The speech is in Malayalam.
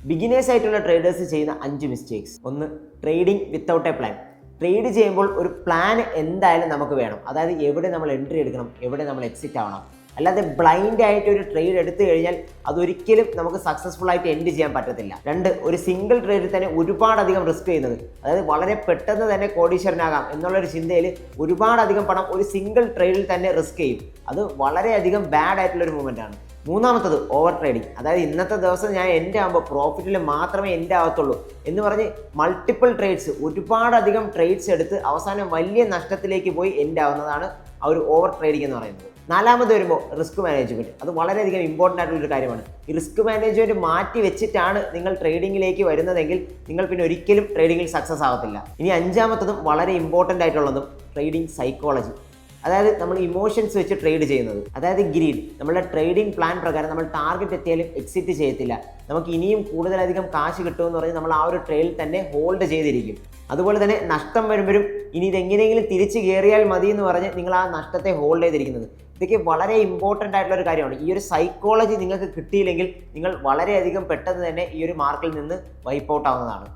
ബിഗിനേഴ്സ് ആയിട്ടുള്ള ട്രേഡേഴ്സ് ചെയ്യുന്ന 5 മിസ്റ്റേക്സ്. ഒന്ന്, trading without A plan. Trade ചെയ്യുമ്പോൾ ഒരു പ്ലാൻ എന്തായാലും നമുക്ക് വേണം. അതായത് എവിടെ നമ്മൾ എൻട്രി എടുക്കണം, എവിടെ നമ്മൾ എക്സിറ്റ് ആവണം. അല്ലാതെ ബ്ലൈൻഡ് ആയിട്ട് ഒരു ട്രേഡ് എടുത്തു കഴിഞ്ഞാൽ അതൊരിക്കലും നമുക്ക് സക്സസ്ഫുൾ ആയിട്ട് എൻഡ് ചെയ്യാൻ പറ്റത്തില്ല. 2, ഒരു സിംഗിൾ ട്രേഡിൽ തന്നെ ഒരുപാടധികം റിസ്ക് ചെയ്യുന്നത്. അതായത് വളരെ പെട്ടെന്ന് തന്നെ കോടീശ്വരനാകാം എന്നുള്ളൊരു ചിന്തയിൽ ഒരുപാടധികം പണം ഒരു സിംഗിൾ ട്രേഡിൽ തന്നെ റിസ്ക് ചെയ്യും. അത് വളരെയധികം ബാഡ് ആയിട്ടുള്ളൊരു മൂവ്മെൻ്റ് ആണ്. മൂന്നാമത്തത്, ഓവർ ട്രേഡിങ്. അതായത് ഇന്നത്തെ ദിവസം ഞാൻ എൻ്റെ ആകുമ്പോൾ പ്രോഫിറ്റിൽ മാത്രമേ എൻ്റെ ആകത്തുള്ളൂ എന്ന് പറഞ്ഞ് മൾട്ടിപ്പിൾ ട്രേഡ്സ്, ഒരുപാടധികം ട്രേഡ്സ് എടുത്ത് അവസാനം വലിയ നഷ്ടത്തിലേക്ക് പോയി എൻ്റെ ആവുന്നതാണ് ആ ഒരു ഓവർ ട്രേഡിംഗ് എന്ന് പറയുന്നത്. നാലാമത് വരുമ്പോൾ റിസ്ക് മാനേജ്മെൻറ്റ്. അത് വളരെയധികം ഇമ്പോർട്ടൻ്റ് ആയിട്ടുള്ളൊരു കാര്യമാണ്. ഈ റിസ്ക് മാനേജ്മെൻറ്റ് മാറ്റി വെച്ചിട്ടാണ് നിങ്ങൾ ട്രേഡിങ്ങിലേക്ക് വരുന്നതെങ്കിൽ നിങ്ങൾ പിന്നെ ഒരിക്കലും ട്രേഡിങ്ങിൽ സക്സസ് ആകത്തില്ല. ഇനി അഞ്ചാമത്തതും വളരെ ഇമ്പോർട്ടൻ്റ് ആയിട്ടുള്ളതും ട്രേഡിംഗ് സൈക്കോളജി. അതായത് നമ്മൾ ഇമോഷൻസ് വെച്ച് ട്രേഡ് ചെയ്യുന്നത്. അതായത് ഗ്രീഡ്. നമ്മുടെ ട്രേഡിംഗ് പ്ലാൻ പ്രകാരം നമ്മൾ ടാർഗറ്റ് എത്തിയാലും എക്സിറ്റ് ചെയ്യത്തില്ല. നമുക്ക് ഇനിയും കൂടുതലധികം കാശ് കിട്ടുമെന്ന് പറഞ്ഞ് നമ്മൾ ആ ഒരു ട്രേഡിൽ തന്നെ ഹോൾഡ് ചെയ്തിരിക്കും. അതുപോലെ തന്നെ നഷ്ടം വരുമ്പോഴും ഇനി ഇതെങ്ങനെയെങ്കിലും തിരിച്ച് കയറിയാൽ മതി എന്ന് പറഞ്ഞ് നിങ്ങൾ ആ നഷ്ടത്തെ ഹോൾഡ് ചെയ്തിരിക്കുന്നത്. ഇതൊക്കെ വളരെ ഇമ്പോർട്ടൻ്റ് ആയിട്ടുള്ള ഒരു കാര്യമാണ്. ഈ ഒരു സൈക്കോളജി നിങ്ങൾക്ക് കിട്ടിയില്ലെങ്കിൽ നിങ്ങൾ വളരെയധികം പെട്ടെന്ന് തന്നെ ഈ ഒരു മാർക്കിൽ നിന്ന് വൈപ്പ് ഔട്ട് ആവുന്നതാണ്.